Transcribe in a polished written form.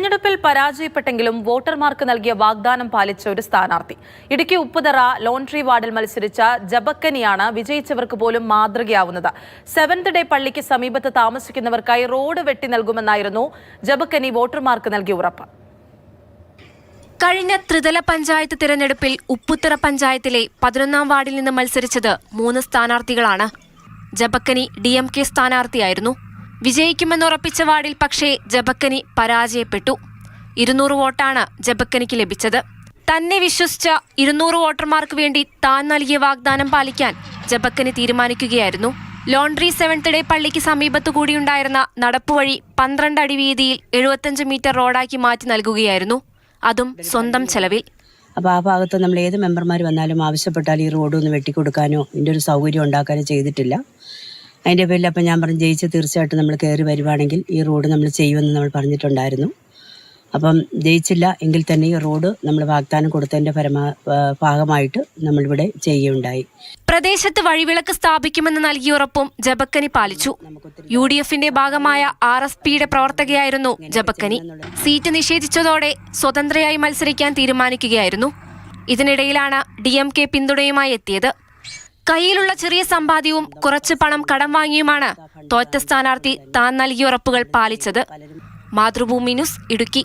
തെരഞ്ഞെടുപ്പിൽ പരാജയപ്പെട്ടെങ്കിലും വോട്ടർമാർക്ക് നൽകിയ വാഗ്ദാനം പാലിച്ച ഒരു സ്ഥാനാർത്ഥി. ഇടുക്കി ഉപ്പുതറ ലോണ്ടറി വാർഡിൽ മത്സരിച്ച ജബക്കനിയാണ് വിജയിച്ചവർക്ക് പോലും മാതൃകയാവുന്നത്. സെവൻത് ഡേ പള്ളിക്ക് സമീപത്ത് താമസിക്കുന്നവർക്കായി റോഡ് വെട്ടി നൽകുമെന്നായിരുന്നു ജബക്കനി വോട്ടർമാർക്ക് നൽകിയ ഉറപ്പ്. കഴിഞ്ഞ ത്രിതല പഞ്ചായത്ത് തിരഞ്ഞെടുപ്പിൽ ഉപ്പുതറ പഞ്ചായത്തിലെ 11ാം വാർഡിൽ നിന്ന് മത്സരിച്ചത് 3 സ്ഥാനാർത്ഥികളാണ്. ജബക്കനി DMK സ്ഥാനാർത്ഥിയായിരുന്നു. വിജയിക്കുമെന്നുറപ്പിച്ച വാർഡിൽ പക്ഷേ ജബക്കനി പരാജയപ്പെട്ടു. 200 വോട്ടാണ് ജബക്കനിക്ക് ലഭിച്ചത്. തന്നെ വിശ്വസിച്ച 200 വോട്ടർമാർക്ക് വേണ്ടി താൻ നൽകിയ വാഗ്ദാനം പാലിക്കാൻ ജബക്കനി തീരുമാനിക്കുകയായിരുന്നു. ലോണ്ടറി സെവൻത് ഡേ പള്ളിക്ക് സമീപത്തു കൂടിയുണ്ടായിരുന്ന നടപ്പുവഴി 12 അടി വീതിയിൽ 75 മീറ്റർ റോഡാക്കി മാറ്റി നൽകുകയായിരുന്നു. അതും സ്വന്തം ചെലവിൽ. അപ്പോൾ ആ ഭാഗത്ത് നമ്മൾ ഏത് മെമ്പർമാർ വന്നാലും ആവശ്യപ്പെട്ടാൽ ഈ റോഡ് ഒന്ന് വെട്ടിക്കൊടുക്കാനോ ഇതിൻ്റെ ഒരു സൗകര്യം ഉണ്ടാക്കാനോ ചെയ്തിട്ടില്ല. അതിൻ്റെ പേരിൽ അപ്പം ഞാൻ പറഞ്ഞു ജയിച്ച് തീർച്ചയായിട്ടും നമ്മൾ കയറി വരുവാണെങ്കിൽ ഈ റോഡ് നമ്മൾ ചെയ്യുമെന്ന് നമ്മൾ പറഞ്ഞിട്ടുണ്ടായിരുന്നു. അപ്പം ജയിച്ചില്ല എങ്കിൽ തന്നെ ഈ റോഡ് നമ്മൾ വാഗ്ദാനം കൊടുത്തതിൻ്റെ ഭാഗമായിട്ട് നമ്മളിവിടെ ചെയ്യുകയുണ്ടായി. പ്രദേശത്ത് വഴിവിളക്ക് സ്ഥാപിക്കുമെന്ന് നൽകിയ ഉറപ്പും ജബക്കനി പാലിച്ചു. UDFന്റെ ഭാഗമായ RSPയുടെ പ്രവർത്തകയായിരുന്നു ജബക്കനി. സീറ്റ് നിഷേധിച്ചതോടെ സ്വതന്ത്രയായി മത്സരിക്കാൻ തീരുമാനിക്കുകയായിരുന്നു. ഇതിനിടയിലാണ് DMK പിന്തുണയുമായി എത്തിയത്. കയ്യിലുള്ള ചെറിയ സമ്പാദ്യവും കുറച്ച് പണം കടം വാങ്ങിയുമാണ് തോറ്റ സ്ഥാനാർത്ഥി താൻ നൽകിയ ഉറപ്പുകൾ പാലിച്ചത്. മാതൃഭൂമി ന്യൂസ്, ഇടുക്കി.